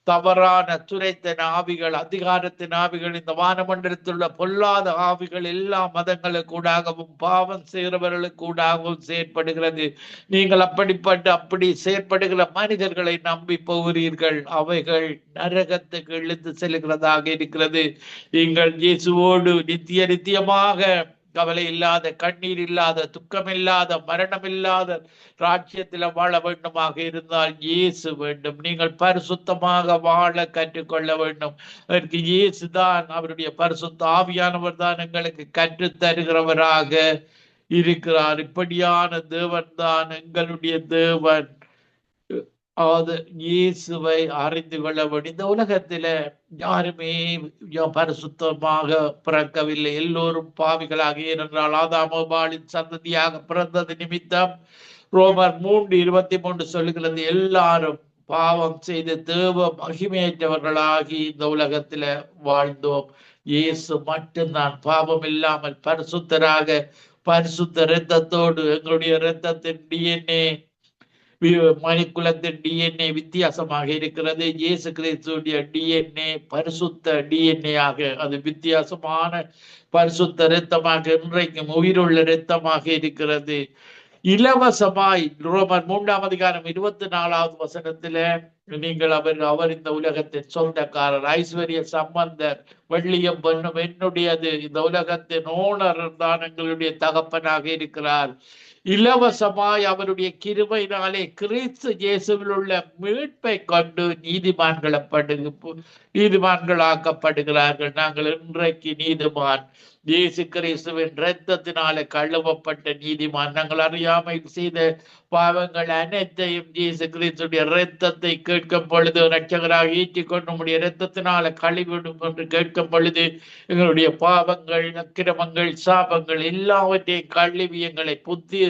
தவறான துரைத்தன ஆவிகள், அதிகாரத்தின் ஆவிகள், இந்த வானமண்டலத்தில் உள்ள பொல்லாத ஆவிகள் எல்லா மதங்களுக்கூடாகவும் பாவம் செய்கிறவர்களுக்கூடாகவும் செயற்படுகிறது. நீங்கள் அப்படி செயற்படுகிற மனிதர்களை நம்பி போகிறீர்கள். அவைகள் நரகத்துக்கு இழுத்து செல்கிறதாக இருக்கிறது. நீங்கள் இயேசுவோடு நித்தியமாக கவலை இல்லாத, கண்ணீர் இல்லாத, துக்கம் இல்லாத, மரணம் இல்லாத ராஜ்யத்தில் வாழ வேண்டுமாக இருந்தால் இயேசு வேண்டும். நீங்கள் பரிசுத்தமாக வாழ கற்றுக்கொள்ள வேண்டும். அதற்கு இயேசு தான், அவருடைய பரிசுத்த ஆவியானவர் தான் எங்களுக்கு கற்று தருகிறவராக இருக்கிறார். இப்படியான தேவன் தான் எங்களுடைய தேவன். அது இயேசுவை அறிந்து கொள்ள வேண்டும். இந்த உலகத்தில யாருமே பரிசுத்தமாக பிறக்கவில்லை. எல்லோரும் பாவிகளாக, ஏனென்றால் ஆதாம் ஏவாளின் சந்ததியாக பிறந்தது நிமித்தம் ரோமர் 3:23 சொல்லுகிறது, எல்லாரும் பாவம் செய்து தேவ மகிமையற்றவர்களாகி இந்த உலகத்துல வாழ்ந்தோம். இயேசு மட்டும்தான் பாவம் இல்லாமல் பரிசுத்தராக, பரிசுத்த இரத்தத்தோடு, எங்களுடைய இரத்தத்தின் டிஎன்ஏ, மணிக்குலத்தின் டிஎன்ஏ வித்தியாசமாக இருக்கிறது. இயேசு கிறிஸ்துடைய டிஎன்ஏ பரிசுத்த டிஎன்ஏ ஆக, அது வித்தியாசமான பரிசுத்த இரத்தமாக, இன்றைக்கும் உயிருள்ள இரத்தமாக இருக்கிறது. இலவசமாய் ரோமர் 3:24 நீங்கள் அவர் இந்த உலகத்தின் சொந்தக்காரர், ஐஸ்வர்ய சம்பந்தர், வெள்ளியம் பொன்னும் என்னுடையது, இந்த உலகத்தின் ஓனர் தான் எங்களுடைய தகப்பனாக இருக்கிறார். இலவசமாய் அவருடைய கிருபையினாலே கிறிஸ்து இயேசுவில் உள்ள மீட்பை கொண்டு நீதிமான்களாக்கப்படுகிறார்கள். நாங்கள் இன்றைக்கு நீதிமான், இயேசு கிறிஸ்துவின் இரத்தத்தினாலே கழுவப்பட்ட நீதிமான். நாங்கள் அறியாமல் செய்த பாவங்கள் அனைத்தையும் இயேசு கிறிஸ்துடைய இரத்தத்தை கேட்கும் பொழுது, இரட்சகராக ஏற்றிக்கொண்டு நம்முடைய இரத்தத்தினால கழுவிடும் என்று கேட்கும் பொழுது, எங்களுடைய பாவங்கள், அக்கிரமங்கள், சாபங்கள் எல்லாவற்றையும் கழுவி எங்களை புத்தி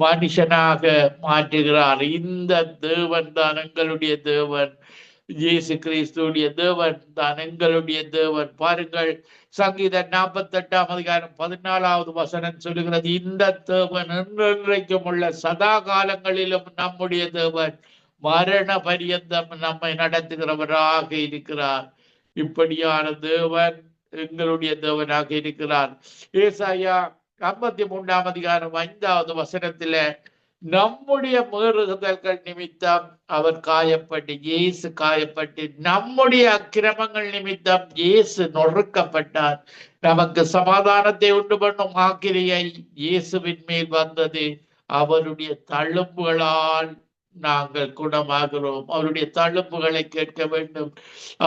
மனுஷனாக மாற்றுகிறார். இந்த தேவன் தான் எங்களுடைய தேவன். இயேசு கிறிஸ்துடைய தேவன் தான் எங்களுடைய தேவன். பாருங்கள், சங்கீதம் 48:14 சொல்லுகிறது, இந்த தேவன் என்றென்றைக்கும் உள்ள சதா காலங்களிலும் நம்முடைய தேவன், மரண பரியந்தம் நம்மை நடத்துகிறவராக இருக்கிறார். இப்படியான தேவன் எங்களுடைய தேவனாக இருக்கிறார். ஏசாயா 53:5 நம்முடைய மீறுதல்கள் நிமித்தம் அவர் காயப்பட்டு, இயேசு காயப்பட்டு, நம்முடைய அக்கிரமங்கள் நிமித்தம் இயேசு நொறுக்கப்பட்டார். நமக்கு சமாதானத்தை உண்டு பண்ணும் ஆக்கிரியை இயேசுவின் மேல் வந்தது. அவருடைய தழும்புகளால் நாங்கள் குணமாகிறோம். அவருடைய தழும்புகளை கேட்க வேண்டும்,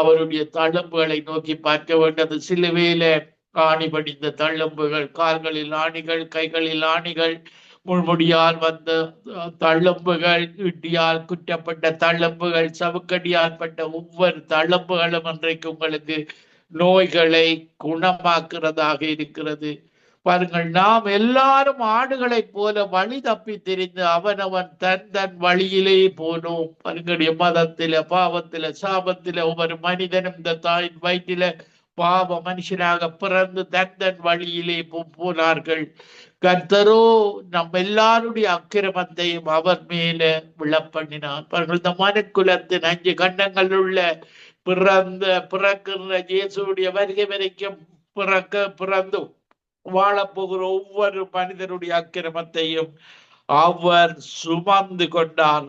அவருடைய தழும்புகளை நோக்கி பார்க்க வேண்டும். சிலுவையில ஆணி படிந்த தழும்புகள், கால்களில் ஆணிகள், கைகளில் ஆணிகள், முள்முடியால் வந்த தழும்புகள், இடியால் குற்றப்பட்ட தழும்புகள், சவுக்கடியால் பட்ட ஒவ்வொரு தழும்புகளும் இன்றைக்கு உங்களுக்கு நோய்களை குணமாக்குறதாக இருக்கிறது. பாருங்கள், நாம் எல்லாரும் ஆடுகளைப் போல வழி தப்பி தெரிந்து அவனவன் தன் வழியிலே போனோம். பாருங்களுடைய மதத்தில, பாவத்தில, சாபத்தில ஒவ்வொரு மனிதனும் இந்த தாயின் வயிற்றில பாவ மனுஷனாக பிறந்து தன் வழியிலே போனார்கள். கர்த்தரோ நம்ம எல்லாருடைய அக்கிரமத்தையும் அவர் மேல விழப்பண்ணினார். பாருங்கள், இந்த மனுக்குலத்தின் 5 கண்டங்கள் உள்ள பிறக்கிற இயேசுடைய வருகை வரைக்கும் பிறந்து வாழப்போகிற ஒவ்வொரு மனிதனுடைய அக்கிரமத்தையும் அவர் சுமந்து கொண்டார்.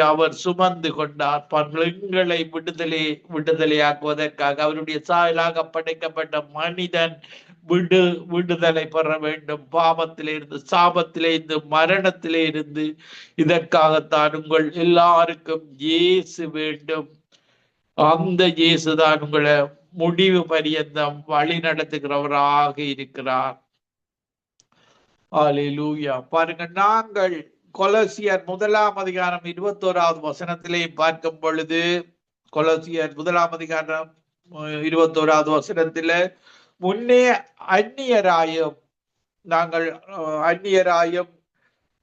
அவர் சுமந்து கொண்டார். எங்களை விடுதலையாக்குவதற்காக அவருடைய சாயலாக படைக்கப்பட்ட மனிதன் விடுதலை பெற வேண்டும், பாவத்திலிருந்து, சாபத்திலிருந்து, மரணத்திலிருந்து. இதற்காகத்தான் உங்கள் எல்லாருக்கும் இயேசு வேண்டும். அந்த இயேசுதான் உங்களை முடிவு பரியந்தம் வழி நடத்துகிறவராக இருக்கிறார். அல்லேலூயா. பாருங்க, நாங்கள் கொலோசியர் 1:21 பார்க்கும் பொழுது, கொலோசியர் 1:21 முன்னே அந்நியராயும்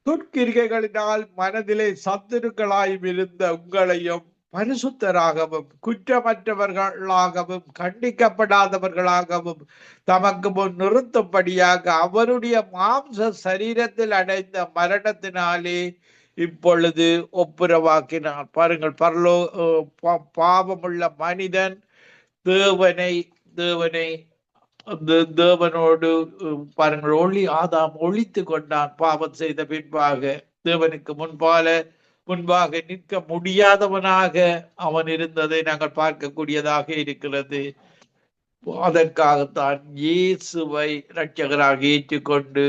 துர்க்கிரிகைகளினால் மனதிலே சத்துருக்களாயும் இருந்த உங்களையும் பரிசுத்தராகவும் குற்றமற்றவர்களாகவும் கண்டிக்கப்படாதவர்களாகவும் தமக்கு முன் நிறுத்தும்படியாக அவருடைய மாம்ச சரீரத்தில் அடைந்த மரணத்தினாலே இப்பொழுது ஒப்புரவாக்கினார். பாருங்கள், பாவமுள்ள மனிதன் தேவனோடு பாருங்கள், ஆதாம் ஒழித்து கொண்டான். பாவம் செய்த பின்பாக தேவனுக்கு முன்பாக நிற்க முடியாதவனாக அவன் இருந்ததை நாங்கள் பார்க்கக்கூடியதாக இருக்கிறது. அதற்காகத்தான் இயேசுவை இரட்சகராக ஏற்றுக்கொண்டு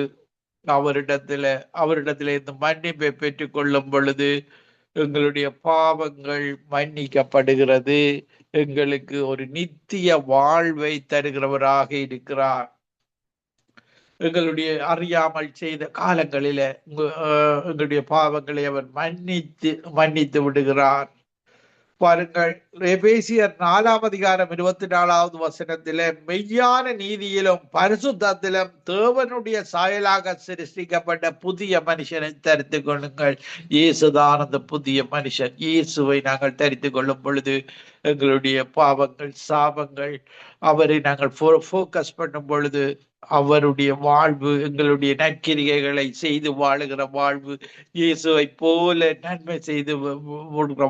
அவரிடத்திலே இந்த மன்னிப்பை பெற்றுக் கொள்ளும் பொழுது எங்களுடைய பாவங்கள் மன்னிக்கப்படுகிறது. எங்களுக்கு ஒரு நித்திய வாழ்வை தருகிறவராக இருக்கிறார். எங்களுடைய அறியாமல் செய்த காலங்களில எங்களுடைய பாவங்களை அவர் மன்னித்து விடுகிறார். பாருங்கள், எபேசியர் 4 அதிகாரம் 24 மெய்யான நீதியிலும் பரிசுத்தத்திலும் தேவனுடைய சாயலாக சிருஷ்டிக்கப்பட்ட புதிய மனுஷனை தரித்து கொள்ளுங்கள். இயேசுதான் அந்த புதிய மனுஷன். இயேசுவை நாங்கள் தரித்து கொள்ளும் பொழுது எங்களுடைய பாவங்கள், சாபங்கள், அவரை நாங்கள் போக்கஸ் பண்ணும் பொழுது அவருடைய வாழ்வு, எங்களுடைய நற்கிரிகைகளை செய்து வாழுகிற வாழ்வு, இயேசுவை போல நன்மை செய்து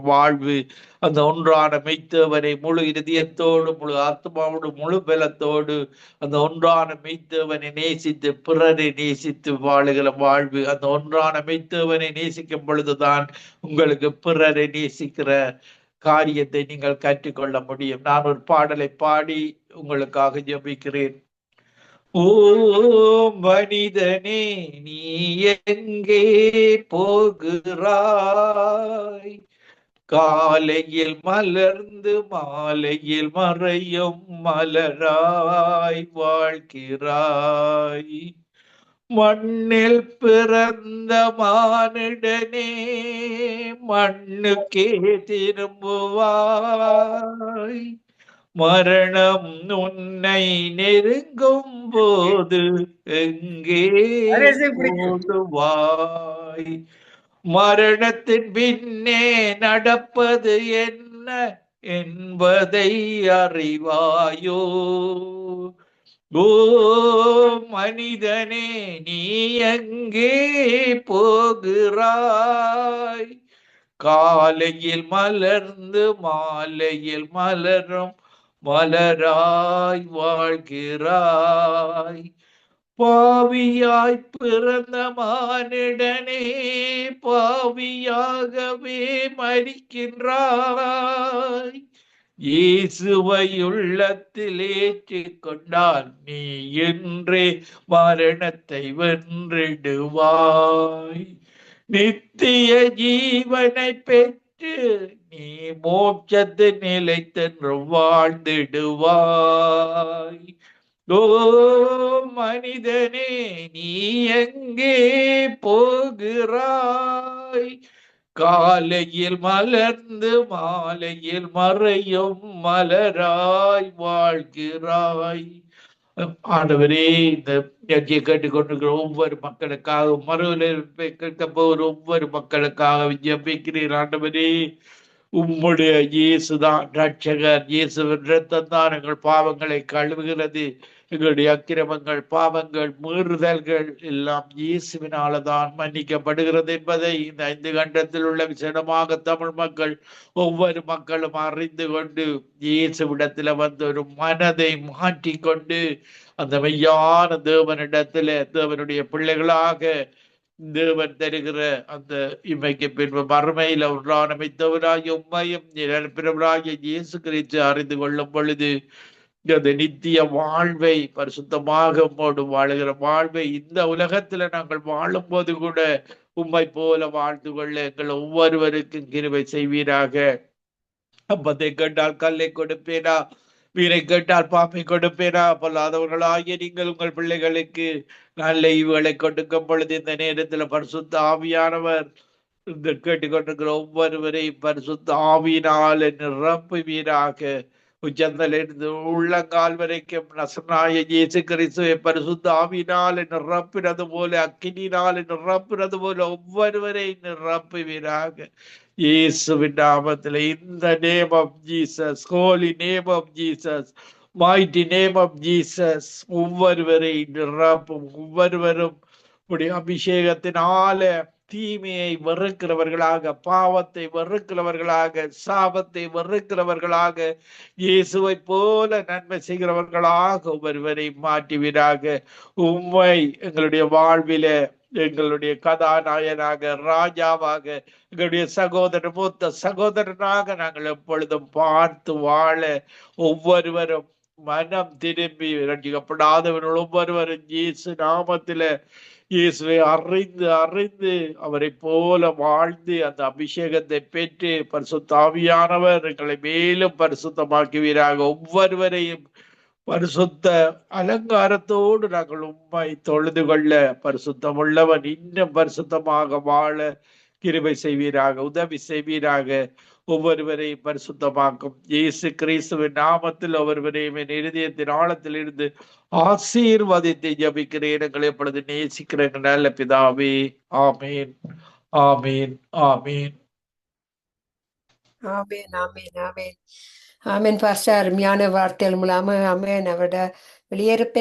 வாழ்வு, அந்த ஒன்றான மெய்த்தேவனை முழு இதயத்தோடு, முழு ஆத்மாவோடு, முழு பலத்தோடு அந்த ஒன்றான மெய்த்தேவனை நேசித்து பிறரை நேசித்து வாழுகிற வாழ்வு, அந்த ஒன்றான மெய்த்தேவனை நேசிக்கும் பொழுதுதான் உங்களுக்கு பிறரை நேசிக்கிற காரியத்தை நீங்கள் கற்றுக்கொள்ள முடியும். நான் ஒரு பாடலை பாடி உங்களுக்காக ஜெபிக்கிறேன். ஓ மனிதனே, நீ எங்கே போகிறாய்? காலையில் மலர்ந்து மாலையில் மறையும் மலராய் வாழ்கிறாய். மண்ணில் பிறந்த மானிடனே, மண்ணுக்கே திரும்புவாய். மரணம் உன்னை நெருங்கும் போது எங்கே ஓடுவாய்? மரணத்தின் பின்னே நடப்பது என்ன என்பதை அறிவாயோ? ஓ மனிதனே, நீ எங்கே போகிறாய்? காலையில் மலர்ந்து மாலையில் மலரும் மலராய் வாழ்கிறாய். பாவியாய் பிறந்த மானிடனே, பாவியாகவே மரிக்கின்றாய். இயேசுவை உள்ளத்தில் ஏற்றிக்கொண்டால் நீ என்றே மரணத்தை வென்றிடுவாய். நித்திய ஜீவனை பெற்று நீ மோட்சத்து நிலைத்தென்று வாழ்ந்திடுவாய். ஓ மனிதனே, நீ எங்கே போகிறாய்? காலையில் மலர்ந்து மாலையில் மறையும் மலராய் வாழ்கிறாய். ஆண்டவரே, இந்த நிகழ்ச்சியை கேட்டுக்கொண்டிருக்கிற ஒவ்வொரு மக்களுக்காக, மறுவலை கேட்க போகிற ஒவ்வொரு மக்களுக்காக ஜெபிக்கிறீர். ஆண்டவரே, உம்முடைய இயேசுதான் ரட்சகர். இயேசுவின் இரத்தம் தான் எங்கள் பாவங்களை கழுவுகிறது. எங்களுடைய அக்கிரமங்கள், பாவங்கள், மீறுதல்கள் எல்லாம் இயேசுவினால்தான் மன்னிக்கப்படுகிறது என்பதை இந்த 5 கண்டத்தில் உள்ள விசேடமாக தமிழ் மக்கள், ஒவ்வொரு மக்களும் அறிந்து கொண்டு இயேசுவிடத்துல வந்து ஒரு மனதை மாற்றிக்கொண்டு அந்த மெய்யான தேவனிடத்துல தேவனுடைய பிள்ளைகளாக தேவன் தருகிற அந்த இமைக்கு பின்பு மறுமையில் ஒன்றான மெய்த்தவராகிய உம்மையும் நிரப்பிரவராகிய இயேசு கிறிஸ்து அறிந்து கொள்ளும் பொழுது அந்த நித்திய வாழ்வை, பரிசுத்தமாக உம்மோடு வாழுகிற வாழ்வை இந்த உலகத்துல நாங்கள் வாழும் போது கூட உம்மை போல வாழ்ந்து கொள்ள எங்கள் ஒவ்வொருவருக்கும் கிருபை செய்வீராக. அப்பத்தை கேட்டால் கல்லை கொடுப்பேனா, வீரை கேட்டால் பாம்பை கொடுப்பேனா? பொல்லாதவர்களாகிய நீங்கள் உங்கள் பிள்ளைகளுக்கு நல்ல ஈவுகளை கொடுக்கும் பொழுது இந்த நேரத்துல பரிசுத்த ஆவியானவர் இந்த கேட்டுக்கொண்டிருக்கிற ஒவ்வொருவரையும் பரிசுத்த ஆவியினால் நிரப்புவீராக. உச்சந்தலிருந்து உள்ளங்கால் வரைக்கும் நசனாய இயேசு கிறிஸ்துவை பரிசுத்த ஆவியினால் நிரப்பினது போல, அக்கினியினால் நிரப்பினது போல ஒவ்வொருவரை நிரப்புவீராக. இயேசுவின் நாமத்தில், இந்த name of Jesus, holy name of Jesus, mighty name of Jesus, ஒவ்வொருவரை நிரப்பும். ஒவ்வொருவரும் உடைய அபிஷேகத்தினால தீமையை வெறுக்கிறவர்களாக, பாவத்தை வெறுக்கிறவர்களாக, சாபத்தை வெறுக்கிறவர்களாக, இயேசுவை போல நன்மை செய்கிறவர்களாக ஒவ்வொருவரை மாற்றுவீராக. உம்மை எங்களுடைய வாழ்வில எங்களுடைய கதாநாயகனாக, ராஜாவாக, எங்களுடைய சகோதரர், மூத்த சகோதரனாக நாங்கள் எப்பொழுதும் பார்த்து வாழ ஒவ்வொருவரும் மனம் திரும்பி ரட்சிக்கப்படாதவர்கள் ஒவ்வொருவரும் இயேசு நாமத்தில இயேசுவை அறிந்து அறிந்து அவரை போல வாழ்ந்து அந்த அபிஷேகத்தை பெற்று பரிசுத்த ஆவியானவர் எங்களை மேலும் பரிசுத்தமாக்குவீராக. ஒவ்வொருவரையும் பரிசுத்த அலங்காரத்தோடு நாங்கள் உம்மை தொழுது கொள்ள, பரிசுத்தம் உள்ளவன் இன்னும் பரிசுத்தமாக வாழ கிருபை செய்வீராக, உதவி செய்வீராக. ஒவ்வொருவரையும் பரிசுத்தமாக்கும். இயேசு கிறிஸ்துவின் நாமத்தில் ஒவ்வொருவரையும் என் இருதயத்தின் ஆழத்தில் இருந்து ஆசீர்வாதத்தை ஜபிக்கிறேன். எங்களை எப்பொழுது நேசிக்கிற எங்கள் நல்ல பிதாவே. ஆமீன், ஆமீன், ஆமீன். ஆமேன், ஆமேன், ஆமேன், ஆமேன். பாஸ்டர், அருமையான வார்த்தைகள் மூலமா ஆமேன் அவரோட வெளியேறப்பெற்ற